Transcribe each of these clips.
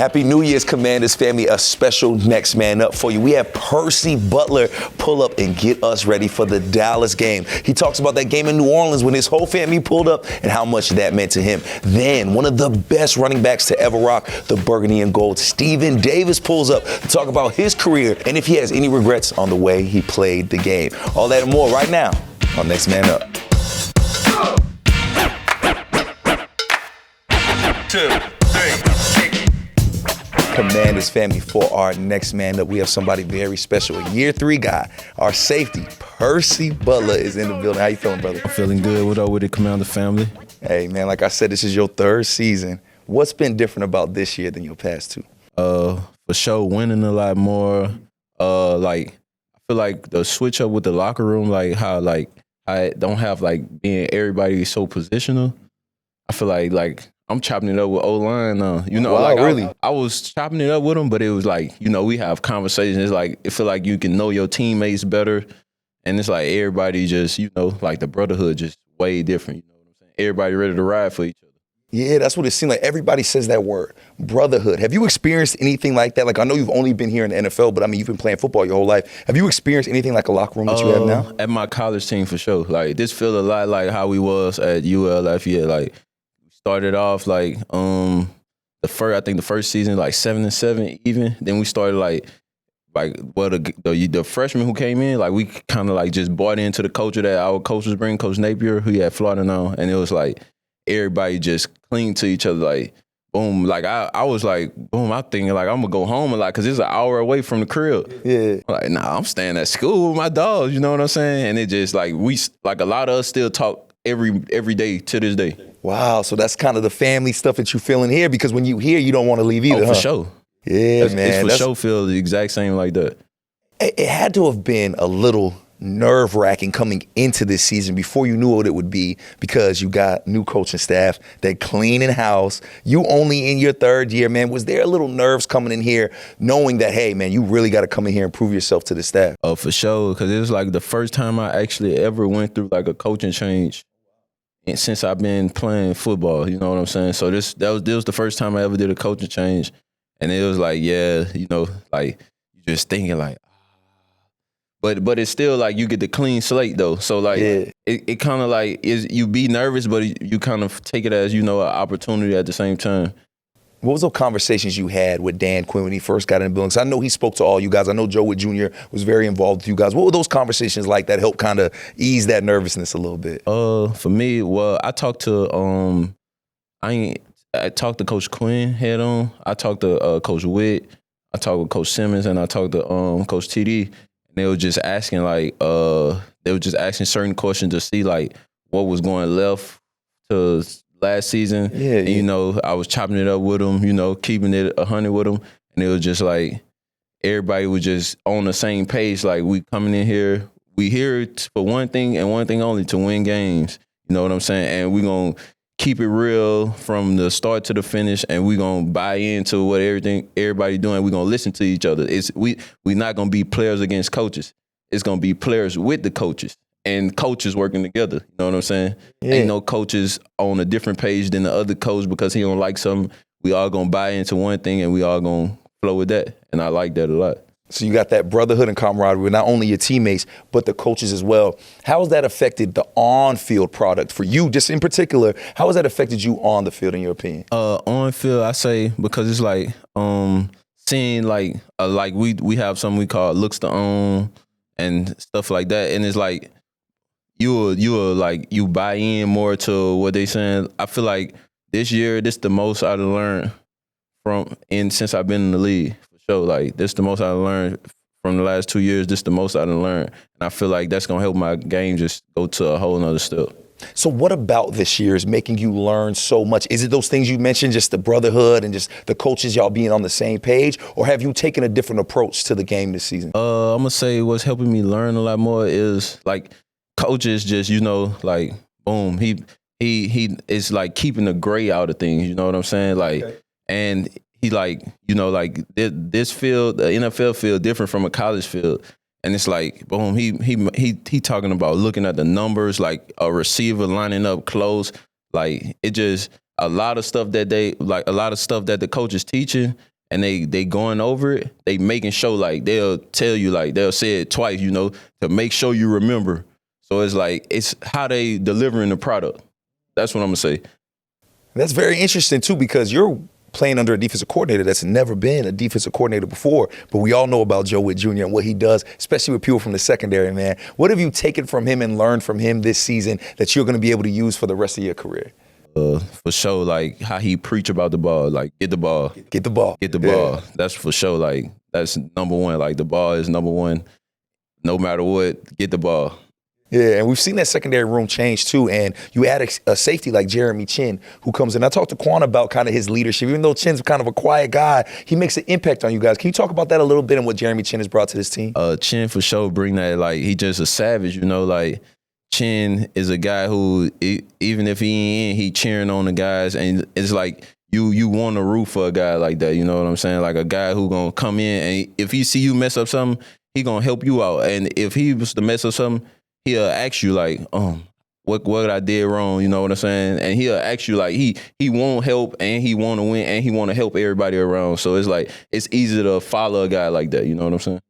Happy New Year's, Commanders family. A special next man up for you. We have Percy Butler pull up and get us ready for the Dallas game. He talks about that game in New Orleans when his whole family pulled up and how much that meant to him. Then one of the best running backs to ever rock the burgundy and gold, Stephen Davis, pulls up to talk about his career and if he has any regrets on the way he played the game. All that and more right now on Next Man Up. 2, 3, Commanders family, for our next man up, we have somebody very special. A year 3 guy, our safety, Percy Butler, is in the building. How you feeling, brother? I'm feeling good. What up with the Commander family? Hey, man, like I said, this is your 3rd season. What's been different about this year than your past 2? For sure, winning a lot more. I feel like the switch up with the locker room, like how like I don't have like being everybody so positional. I feel like I'm chopping it up with O-line now. Wow, really? I was chopping it up with them, but it was like, we have conversations. It's like, it feel like you can know your teammates better. And it's like everybody just, like the brotherhood just way different. You know what I'm saying? Everybody ready to ride for each other. Yeah, that's what it seemed like. Everybody says that word, brotherhood. Have you experienced anything like that? Like, I know you've only been here in the NFL, but I mean, you've been playing football your whole life. Have you experienced anything like a locker room that you have now? At my college team, for sure. Like, this feel a lot like how we was at ULF. Yeah, like, started off like the first season like 7-7 even. Then we started the freshmen who came in, like we kind of like just bought into the culture that our coach was bringing, Coach Napier, who had Florida now, and it was like everybody just clinged to each other, like boom. Like I was like boom. I'm thinking like I'm gonna go home a lot because it's an hour away from the crib. Yeah. Like I'm staying at school with my dogs. You know what I'm saying? And it just like a lot of us still talk every day to this day. Wow, so that's kind of the family stuff that you feel in here, because when you here, you don't want to leave either, for sure. Yeah, man. It's for sure feel the exact same like that. It had to have been a little nerve-wracking coming into this season before you knew what it would be, because you got new coaching staff, they're cleaning house. You only in your 3rd year, man. Was there a little nerves coming in here knowing that, hey, man, you really got to come in here and prove yourself to the staff? Oh, for sure, because it was like the first time I actually ever went through like a coaching change. And since I've been playing football, you know what I'm saying? So this was the first time I ever did a coaching change. And it was like, yeah, like you just thinking like, but it's still like you get the clean slate though. So like it kind of like you be nervous, but you kind of take it as, an opportunity at the same time. What was those conversations you had with Dan Quinn when he first got in the building? Because I know he spoke to all you guys. I know Joe Wood Jr. was very involved with you guys. What were those conversations like that helped kind of ease that nervousness a little bit? For me, well, I talked to I talked to Coach Quinn head on. I talked to Coach Witt. I talked with Coach Simmons, and I talked to Coach TD. And they were just asking certain questions to see like what was going left to last season. Yeah. And, I was chopping it up with them, keeping it 100 with them. And it was just like everybody was just on the same page. Like we coming in here, we here for one thing and one thing only, to win games. You know what I'm saying? And we going to keep it real from the start to the finish, and we going to buy into what everybody doing. We going to listen to each other. We not going to be players against coaches. It's going to be players with the coaches. And coaches working together, you know what I'm saying? Yeah. Ain't no coaches on a different page than the other coach because he don't like something. We all gonna buy into one thing and we all gonna flow with that. And I like that a lot. So you got that brotherhood and camaraderie with not only your teammates, but the coaches as well. How has that affected the on-field product for you, just in particular? How has that affected you on the field, in your opinion? On field, I say, because it's like seeing like we have something we call looks to own and stuff like that. And it's like, you buy in more to what they saying. I feel like this year, this the most I've learned since I've been in the league, for sure. Like this the most I've learned from the last 2 years. This the most I've learned, and I feel like that's gonna help my game just go to a whole nother step. So what about this year is making you learn so much? Is it those things you mentioned, just the brotherhood and just the coaches, y'all being on the same page, or have you taken a different approach to the game this season? I'm gonna say what's helping me learn a lot more is like coaches just, like boom, he is like keeping the gray out of things, you know what I'm saying? Like, okay. And he like, like this field, the NFL field different from a college field. And it's like, boom, he talking about looking at the numbers, like a receiver lining up close. Like it just a lot of stuff that the coach is teaching and they going over it, they making sure like they'll tell you like they'll say it twice, to make sure you remember. So it's like it's how they delivering the product. That's what I'm gonna say. That's very interesting too, because you're playing under a defensive coordinator that's never been a defensive coordinator before. But we all know about Joe Witt Jr. and what he does, especially with people from the secondary, man. What have you taken from him and learned from him this season that you're going to be able to use for the rest of your career? For sure, like how he preach about the ball, like get the ball. Get the ball. Get the ball. That's for sure. Like that's number one. Like the ball is number one. No matter what, get the ball. Yeah, and we've seen that secondary room change too. And you add a safety like Jeremy Chin, who comes in. I talked to Quan about kind of his leadership. Even though Chin's kind of a quiet guy, he makes an impact on you guys. Can you talk about that a little bit and what Jeremy Chin has brought to this team? Chin for sure bring that. Like he just a savage, like Chin is a guy who even if he ain't in, he cheering on the guys, and it's like you want to root for a guy like that. You know what I'm saying? Like a guy who gonna come in and if he see you mess up something, he gonna help you out. And if he was to mess up something, he'll ask you like, what I did wrong, you know what I'm saying? And he'll ask you like he won't help and he want to win and he want to help everybody around. So it's like it's easy to follow a guy like that, you know what I'm saying?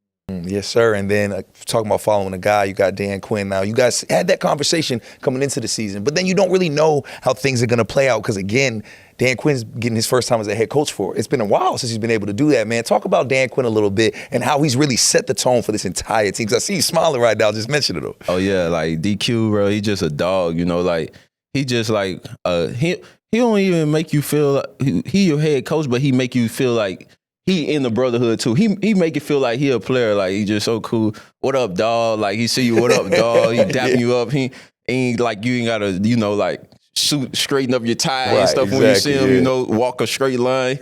Yes, sir. And then talking about following a guy, you got Dan Quinn now. You guys had that conversation coming into the season, but then you don't really know how things are going to play out because, again, Dan Quinn's getting his first time as a head coach for it. It's been a while since he's been able to do that, man. Talk about Dan Quinn a little bit and how he's really set the tone for this entire team. Because I see you smiling right now. Just mention it, though. Oh, yeah. Like, DQ, bro, he just a dog, like, he just like, he don't even make you feel, he your head coach, but he make you feel like, he in the brotherhood too. He make it feel like he a player. Like he just so cool. What up, dog? Like he see you. What up, dog? He dapping you up. He ain't like you ain't gotta like straighten up your tie and stuff when you see him. Walk a straight line.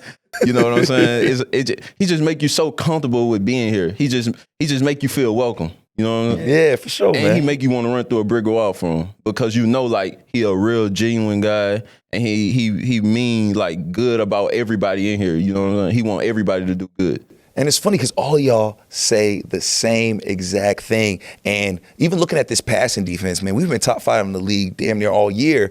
You know what I'm saying? He just make you so comfortable with being here. He just make you feel welcome. You know what I mean? Yeah, for sure, and man. He make you want to run through a brick wall for him because like he a real genuine guy and he mean like good about everybody in here. You know what I'm saying? He want everybody to do good. And it's funny because all y'all say the same exact thing. And even looking at this passing defense, man, we've been top 5 in the league damn near all year.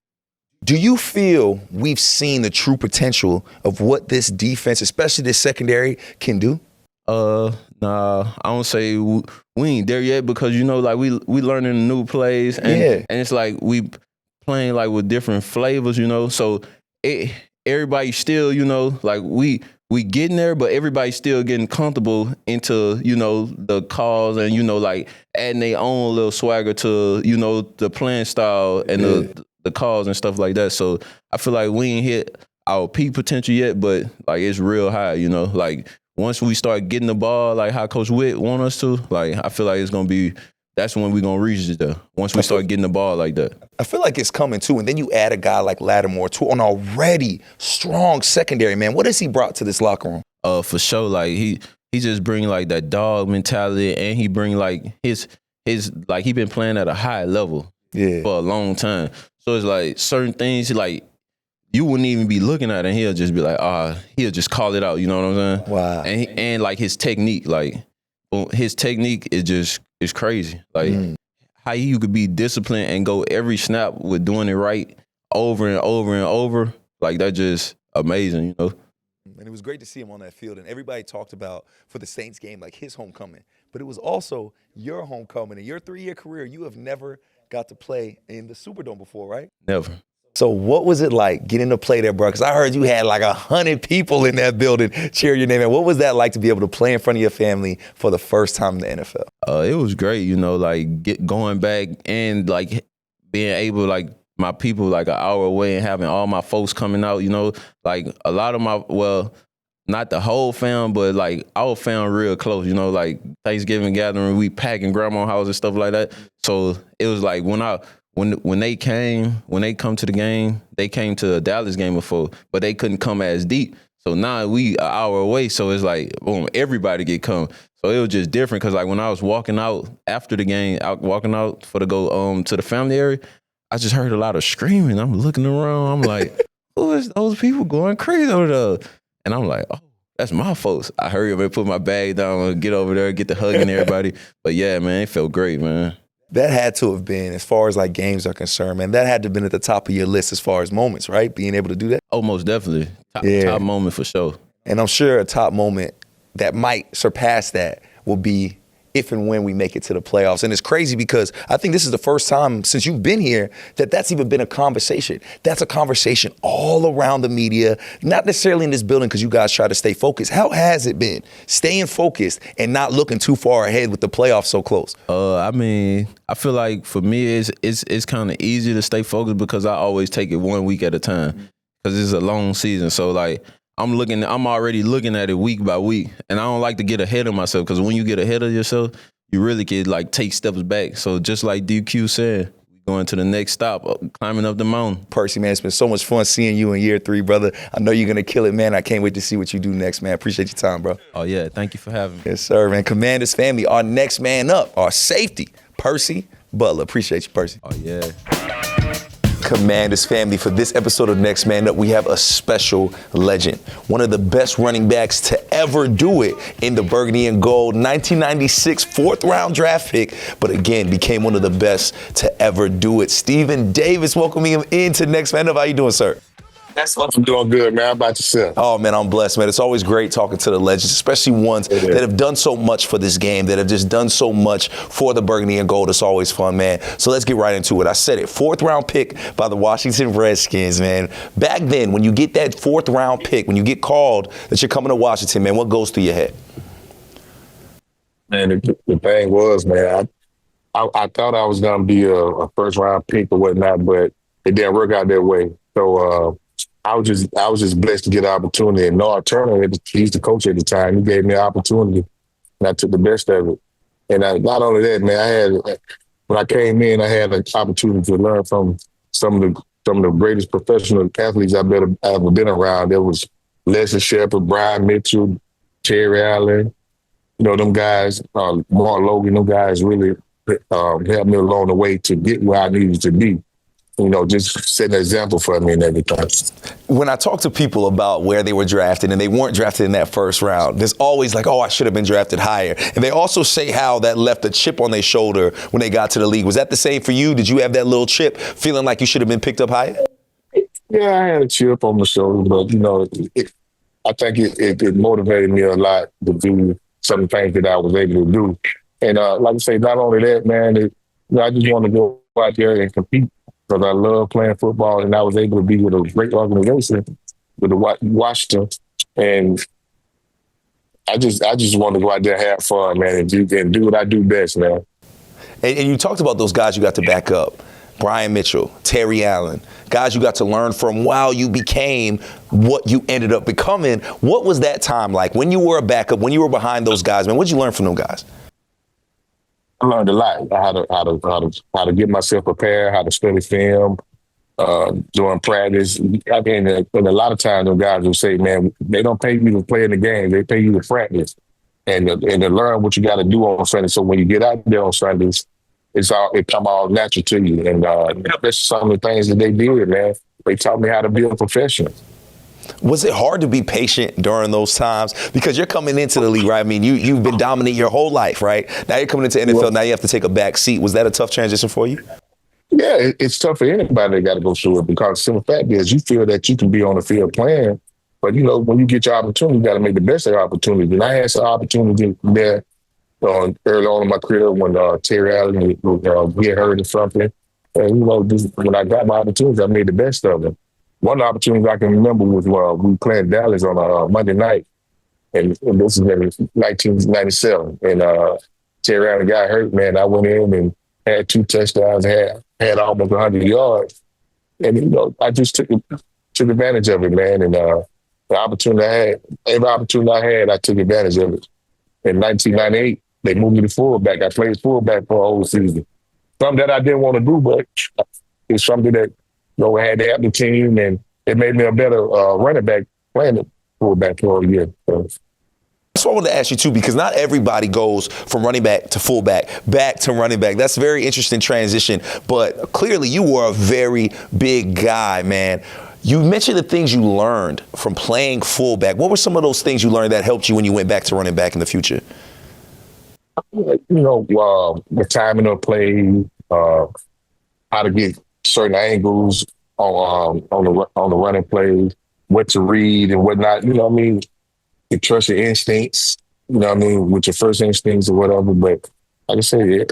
Do you feel we've seen the true potential of what this defense, especially this secondary, can do? Nah, I don't say we ain't there yet because like we learning new plays and it's like we playing like with different flavors, So everybody still, like we getting there, but everybody's still getting comfortable into the calls and like adding their own little swagger to the playing style and the calls and stuff like that. So I feel like we ain't hit our peak potential yet, but like it's real high, like. Once we start getting the ball, like how Coach Witt want us to, like I feel like that's when we're going to reach it there. Once we start getting the ball like that. I feel like it's coming too. And then you add a guy like Lattimore to an already strong secondary, man. What has he brought to this locker room? For sure. Like he just bring like that dog mentality and he bring like his like he been playing at a high level for a long time. So it's like certain things like, you wouldn't even be looking at it and he'll just be like, he'll just call it out, you know what I'm saying? Wow. And like his technique, is crazy. Like how you could be disciplined and go every snap with doing it right over and over and over, like that just amazing, And it was great to see him on that field. And everybody talked about for the Saints game, like his homecoming. But it was also your homecoming. In your 3-year career, you have never got to play in the Superdome before, right? Never. So what was it like getting to play there, bro? Because I heard you had like 100 people in that building cheer your name. And what was that like to be able to play in front of your family for the first time in the NFL? It was great, like going back and like being able, like my people like an hour away and having all my folks coming out, like a lot of my, not the whole fam, but like our fam real close, like Thanksgiving gathering, we packing grandma's house and stuff like that. So it was like when they come to the game, they came to the Dallas game before, but they couldn't come as deep. So now we an hour away, so it's like, boom, everybody get come. So it was just different because like when I was walking out after the game, walking out for to go to the family area, I just heard a lot of screaming. I'm looking around, I'm like, who is those people going crazy over there? And I'm like, oh, that's my folks. I hurry up and put my bag down and get over there, get to hugging everybody. But yeah, man, it felt great, man. That had to have been, as far as like games are concerned, man, that had to have been at the top of your list as far as moments, right? Being able to do that? Oh, most definitely. Top moment for sure. And I'm sure a top moment that might surpass that will be if and when we make it to the playoffs. And it's crazy because I think this is the first time since you've been here that that's even been a conversation. That's a conversation all around the media, not necessarily in this building because you guys try to stay focused. How has it been staying focused and not looking too far ahead with the playoffs so close? I mean, I feel like for me, it's kind of easy to stay focused because I always take it 1 week at a time because it's a long season. So like, I'm already looking at it week by week, and I don't like to get ahead of myself because when you get ahead of yourself, you really can like take steps back. So just like DQ said, we going to the next stop, climbing up the mountain. Percy, man, it's been so much fun seeing you in year 3, brother. I know you're gonna kill it, man. I can't wait to see what you do next, man. Appreciate your time, bro. Oh yeah, thank you for having me. Yes, sir, man. Commanders family, our next man up, our safety, Percy Butler. Appreciate you, Percy. Oh yeah. Commanders family, for this episode of Next Man Up, we have a special legend, one of the best running backs to ever do it in the burgundy and gold, 1996 4th-round draft pick, but again, became one of the best to ever do it. Stephen Davis, welcoming him into Next Man Up. How you doing, sir? I'm doing good, man. How about yourself? Oh, man, I'm blessed, man. It's always great talking to the legends, especially ones that have done so much for this game, that have just done so much for the burgundy and gold. It's always fun, man. So let's get right into it. I said it, 4th-round pick by the Washington Redskins, man. Back then, when you get that 4th-round pick, when you get called that you're coming to Washington, man, what goes through your head? Man, the thing was, man, I thought I was going to be a first-round pick or whatnot, but it didn't work out that way. So, I was just blessed to get an opportunity. And Noah Turner, he's the coach at the time. He gave me an opportunity, and I took the best of it. And not only that, man, when I came in, I had an opportunity to learn from some of the greatest professional athletes I've ever been around. There was Leslie Shepard, Brian Mitchell, Terry Allen. You know, them guys, Mark Logan, them guys really helped me along the way to get where I needed to be. You know, just set an example for me and everything. When I talk to people about where they were drafted and they weren't drafted in that 1st round, there's always like, oh, I should have been drafted higher. And they also say how that left a chip on their shoulder when they got to the league. Was that the same for you? Did you have that little chip feeling like you should have been picked up higher? Yeah, I had a chip on my shoulder, but, you know, I think it motivated me a lot to do some things that I was able to do. And like I say, not only that, man, I just want to go out there and compete. Because I love playing football, and I was able to be with a great organization with the Washington, and I just want to go out there and have fun, man, and do what I do best, man. And you talked about those guys you got to back up. Brian Mitchell, Terry Allen, guys you got to learn from while you became what you ended up becoming. What was that time like when you were a backup, when you were behind those guys, man? What did you learn from them guys? I learned a lot how to get myself prepared, how to study film, during practice. I mean, and a lot of times, those guys will say, "Man, they don't pay you to play in the game; they pay you to practice and to learn what you got to do on Sunday." So when you get out there on Sundays, it come all natural to you. And that's some of the things that they did, man. They taught me how to be a professional. Was it hard to be patient during those times? Because you're coming into the league, right? I mean, you've been dominant your whole life, right? Now you're coming into NFL, now you have to take a back seat. Was that a tough transition for you? Yeah, it's tough for anybody that got to go through it because the simple fact is you feel that you can be on the field playing, but, you know, when you get your opportunity, you got to make the best of your opportunity. And I had some opportunity there early on in my career when Terry Allen get hurt or something. And, you know, when I got my opportunity, I made the best of it. One opportunity I can remember was we playing Dallas on a Monday night, and this is in 1997. And Terry Allen got hurt, man. I went in and had 2 touchdowns, had almost 100 yards. And, you know, I just took advantage of it, man. And the opportunity every opportunity I had, I took advantage of it. In 1998, they moved me to fullback. I played fullback for a whole season. Something that I didn't want to do, but it's something that, you know, I had to help the team, and it made me a better running back playing fullback for a year. So. That's what I wanted to ask you, too, because not everybody goes from running back to fullback, back to running back. That's a very interesting transition, but clearly you were a very big guy, man. You mentioned the things you learned from playing fullback. What were some of those things you learned that helped you when you went back to running back in the future? You know, the timing of play, how to get certain angles on the running plays, what to read and whatnot. You know what I mean? You trust your instincts, you know what I mean, with your first instincts or whatever. But like I said,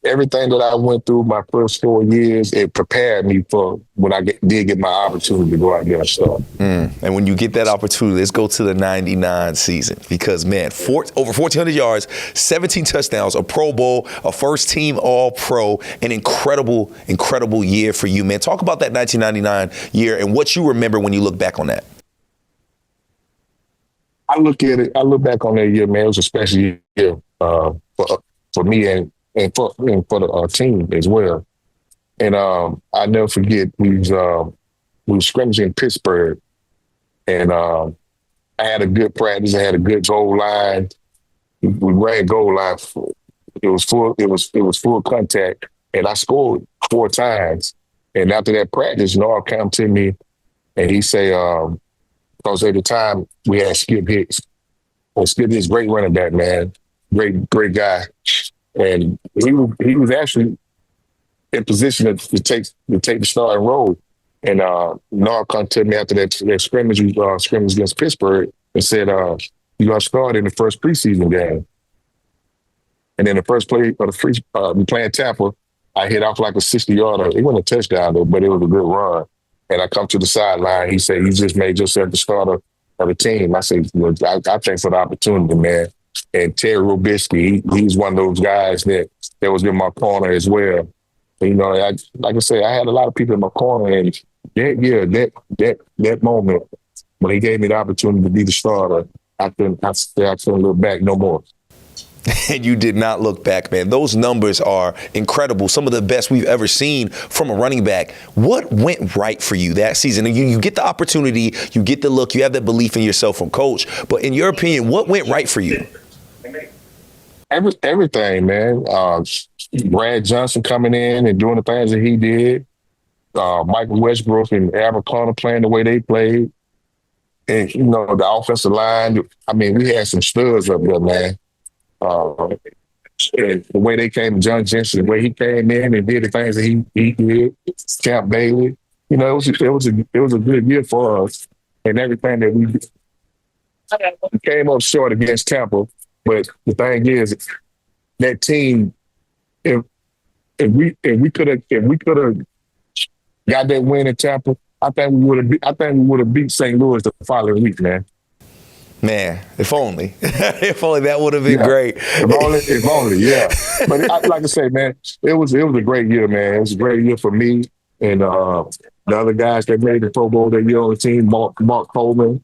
everything that I went through my first 4 years, it prepared me for when did get my opportunity to go out there and start. And when you get that opportunity, let's go to the 99 season because, man, over 1,400 yards, 17 touchdowns, a Pro Bowl, a first-team All-Pro, an incredible, incredible year for you, man. Talk about that 1999 year and what you remember when you look back on that. I look back on that year, man. It was a special year for me and for the team as well. And I never forget we was scrimmaging in Pittsburgh, and I had a good practice. I had a good goal line. We ran goal line. It was full. It was full contact, and I scored 4 times. And after that practice, Noah came to me, and he say, because at the time we had Skip Hicks. Well, Skip Hicks, great running back, man, great guy, and he was actually in position to take the starting role. And Noah come to me after that scrimmage against Pittsburgh and said, "You got to start in the first preseason game." And then the first play of we playing Tampa, I hit off like a 60-yarder. It wasn't a touchdown though, but it was a good run. And I come to the sideline. He said, "You just made yourself the starter of the team." I said, "Well, I thanks for the opportunity, man." And Terry Robisky, he's one of those guys that was in my corner as well. And, you know, like I said, I had a lot of people in my corner, and that year, that moment when he gave me the opportunity to be the starter, I couldn't look back no more. And you did not look back, man. Those numbers are incredible. Some of the best we've ever seen from a running back. What went right for you that season? You get the opportunity, you get the look, you have that belief in yourself from coach. But in your opinion, what went right for you? Everything, man. Brad Johnson coming in and doing the things that he did. Michael Westbrook and Aaron Connor playing the way they played. And, you know, the offensive line, I mean, we had some studs up there, man. And the way they came, John Jensen, the way he came in and did the things that he did, Champ Bailey, you know, it was a good year for us, and everything that we came up short against Tampa. But the thing is, that team, if we could have got that win in Tampa, I think we would have beat St. Louis the following week, man. Man, if only. If only that would have been great. If only, yeah. But like I say, man, it was a great year, man. It was a great year for me and the other guys that made the Pro Bowl that year on the team, Mark Coleman.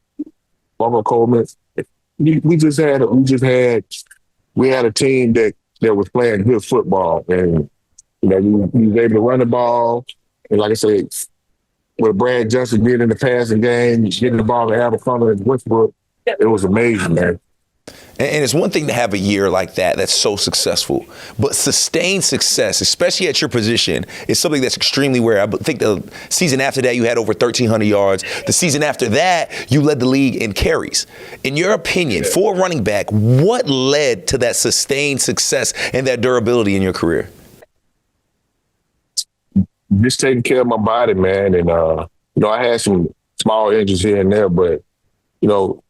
We had a team that was playing good football, and you know, we was able to run the ball. And like I said, what Brad Johnson did in the passing game, getting the ball to Abercrombie and Westbrook, it was amazing, man. And it's one thing to have a year like that that's so successful, but sustained success, especially at your position, is something that's extremely rare. I think the season after that, you had over 1,300 yards. The season after that, you led the league in carries. In your opinion, for a running back, what led to that sustained success and that durability in your career? Just taking care of my body, man. And, you know, I had some small injuries here and there, but, you know,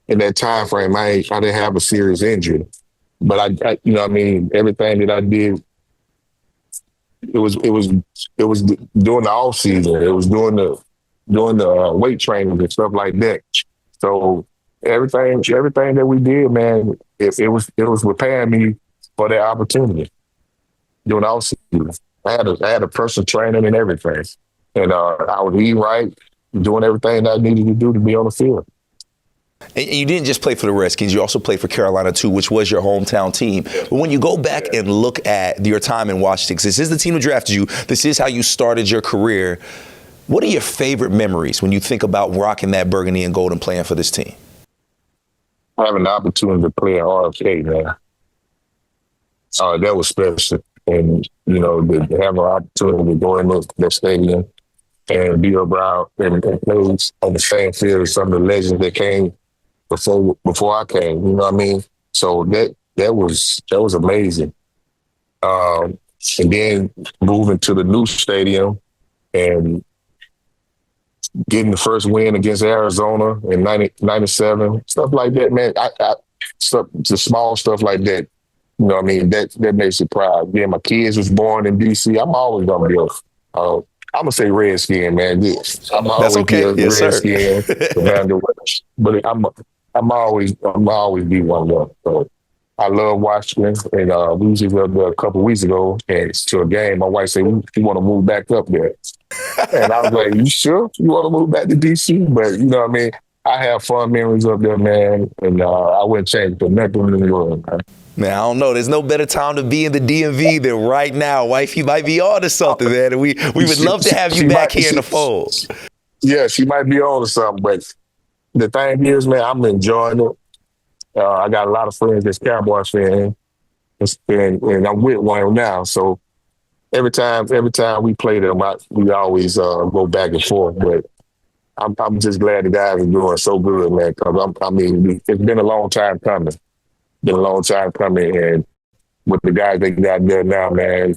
in that time frame, I didn't have a serious injury. But I you know what I mean, everything that I did, it was during the off season. It was during the weight training and stuff like that. So everything that we did, man, it was preparing me for that opportunity during the off season. I had a personal trainer and everything, and I was eating right, doing everything that I needed to do to be on the field. And you didn't just play for the Redskins, you also played for Carolina too, which was your hometown team. But when you go back and look at your time in Washington, this is the team that drafted you, this is how you started your career. What are your favorite memories when you think about rocking that burgundy and gold and playing for this team? Having the opportunity to play at RFK, man, that was special. And, you know, to have an opportunity to go in the stadium and be around and play on the same field as some of the legends that came before I came, you know what I mean? So that was amazing. And then moving to the new stadium and getting the first win against Arizona in 97, stuff like that, man. The small stuff like that, you know what I mean? That makes you proud. Yeah, my kids was born in D.C. I'm always going to be I'm going to say Redskin, man. Yes. I'm That's always be okay. a Yes, sir. Redskin, Commander West. But I'm always be one of them. So I love Washington. And we was there a couple of weeks ago and to a game. My wife said, we want to move back up there. And I was like, you sure you want to move back to D.C.? But, you know what I mean? I have fun memories up there, man. And I wouldn't change for nothing in the world, man. Man, I don't know. There's no better time to be in the DMV than right now. Wife, you might be on to something, man. And we would love to have you back here in the fold. Yeah, she might be on to something. But the thing is, man, I'm enjoying it. I got a lot of friends that's Cowboys fans, and I'm with one now. So every time we play them, we always go back and forth. But I'm just glad the guys are doing so good, man. Because it's been a long time coming. And with the guys they got there now, man,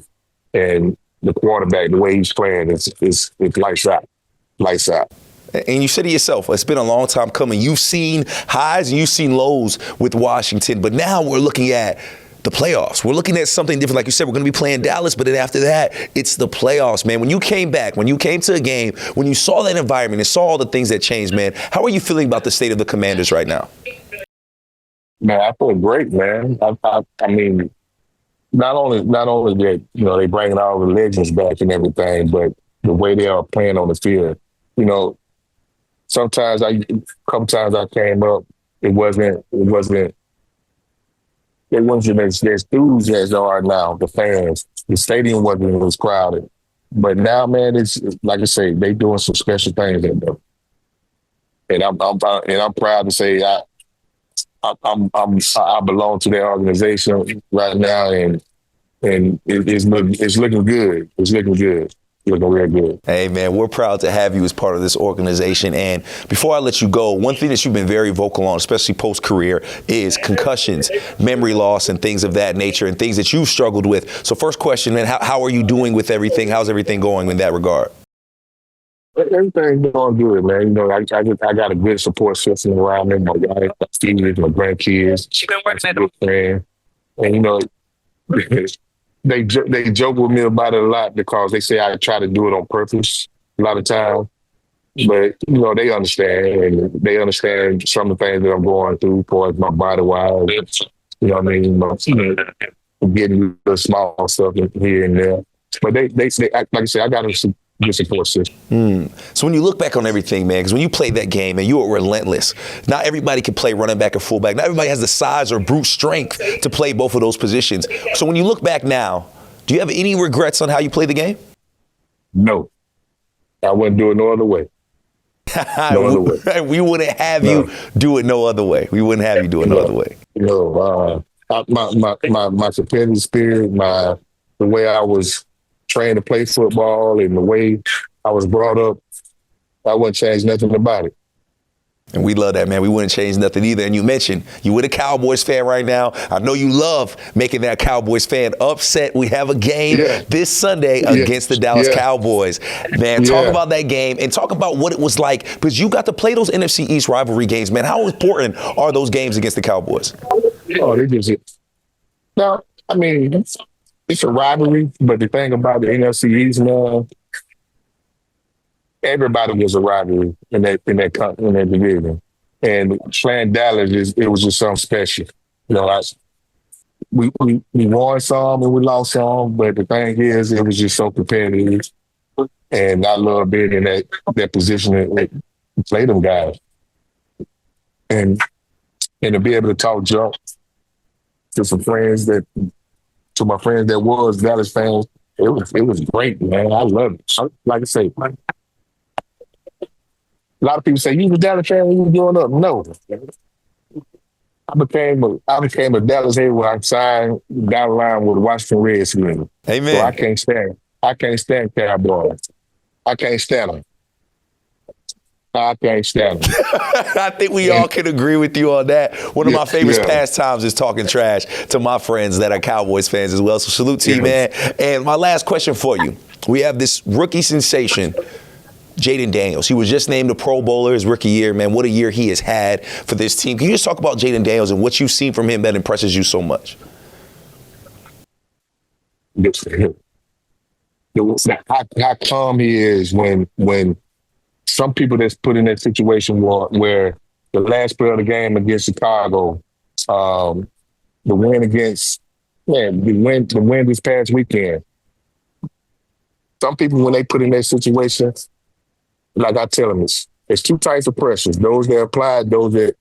and the quarterback, the way he's playing, it's lights out. And you said to yourself, it's been a long time coming. You've seen highs and you've seen lows with Washington, but now we're looking at the playoffs. We're looking at something different. Like you said, we're going to be playing Dallas, but then after that, it's the playoffs, man. When you came back, when you came to a game, when you saw that environment and saw all the things that changed, man, how are you feeling about the state of the Commanders right now? Man, I feel great, man. I mean, not only that, you know, they bringing all the legends back and everything, but the way they are playing on the field. You know, a couple times I came up, it wasn't as enthused as they are now, the fans. The stadium wasn't as crowded. But now, man, it's like I say, they doing some special things in there. And I'm proud to say I belong to their organization right now, and it's looking good. It's looking good. Looking real good. Hey, man, we're proud to have you as part of this organization. And before I let you go, one thing that you've been very vocal on, especially post-career, is concussions, memory loss, and things of that nature, and things that you've struggled with. So first question, man, how are you doing with everything? How's everything going in that regard? Everything's going good, man. You know, I got a good support system around me. My wife, my kids, my grandkids. She been working at them. And you know, they joke with me about it a lot because they say I try to do it on purpose a lot of times. But you know, they understand, and they understand some of the things that I'm going through as far as my body wise. You know what I mean? Getting the small stuff here and there. But they like I said, I got to good support system. So when you look back on everything, man, because when you played that game and you were relentless, not everybody can play running back or fullback. Not everybody has the size or brute strength to play both of those positions. So when you look back now, do you have any regrets on how you played the game? No. I wouldn't do it no other way. No other way. We wouldn't have you do it no other way. We wouldn't have you do it no other way. No. My competitive spirit, the way I was trained to play football and the way I was brought up, I wouldn't change nothing about it. And we love that, man. We wouldn't change nothing either. And you mentioned you were a Cowboys fan right now. I know you love making that Cowboys fan upset. We have a game this Sunday against the Dallas Cowboys. Man, talk about that game and talk about what it was like, because you got to play those NFC East rivalry games, man. How important are those games against the Cowboys? Oh, they just now, I mean, it's a rivalry, but the thing about the NFC East, man, everybody was a rivalry in that division. And playing Dallas, it was just something special. You know, we won some and we lost some, but the thing is, it was just so competitive. And I love being in that position and play them guys. And to be able to talk junk to to my friends that was Dallas fans, it was great, man. I love it. Like I say, a lot of people say, you was a Dallas fan when you were growing up. No. I became a Dallas head when I signed down the line with the Washington Redskins. Amen. So I can't stand Cowboys. I can't stand them. I can't stand them. I think we all can agree with you on that. One of my favorite pastimes is talking trash to my friends that are Cowboys fans as well. So salute to you, man. And my last question for you. We have this rookie sensation Jaden Daniels. He was just named a Pro Bowler his rookie year, man. What a year he has had for this team. Can you just talk about Jaden Daniels and what you've seen from him that impresses you so much? How calm he is when some people that's put in that situation where the last play of the game against Chicago, the win this past weekend. Some people, when they put in that situation, like I tell them, it's two types of pressures: those that apply, those that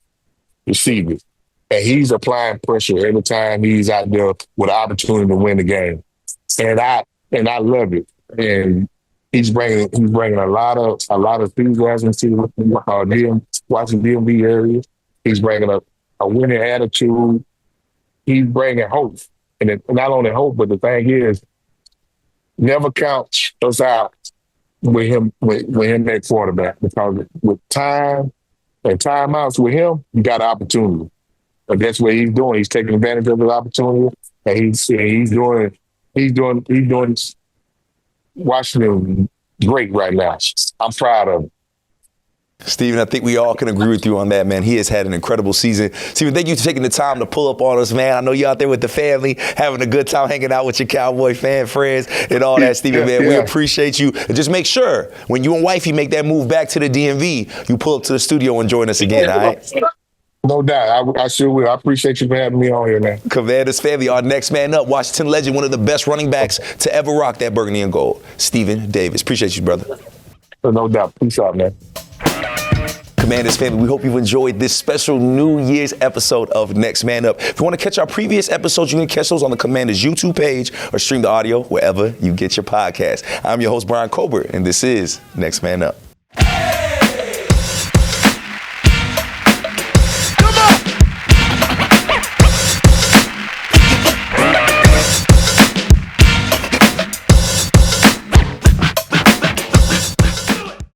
receive it. And he's applying pressure every time he's out there with an opportunity to win the game. And I love it. And he's bringing a lot of enthusiasm to watching DMV area. He's bringing a winning attitude. He's bringing hope, and not only hope, but the thing is, never count us out with him at quarterback, because with time and timeouts with him, you got an opportunity. But that's what he's doing. He's taking advantage of the opportunity, and he's doing Washington great right now. I'm proud of him. Steven, I think we all can agree with you on that, man. He has had an incredible season. Steven, thank you for taking the time to pull up on us, man. I know you're out there with the family, having a good time hanging out with your Cowboy fan friends and all that, Steven, man. We appreciate you. And just make sure when you and wifey make that move back to the DMV, you pull up to the studio and join us again, all right? No doubt. I sure will. I appreciate you for having me on here, man. Commanders family, our next man up, Washington legend, one of the best running backs to ever rock that burgundy and gold, Steven Davis. Appreciate you, brother. No doubt. Peace out, man. Commanders family, we hope you've enjoyed this special New Year's episode of Next Man Up. If you want to catch our previous episodes, you can catch those on the Commanders YouTube page or stream the audio wherever you get your podcast. I'm your host, Brian Colbert, and this is Next Man Up.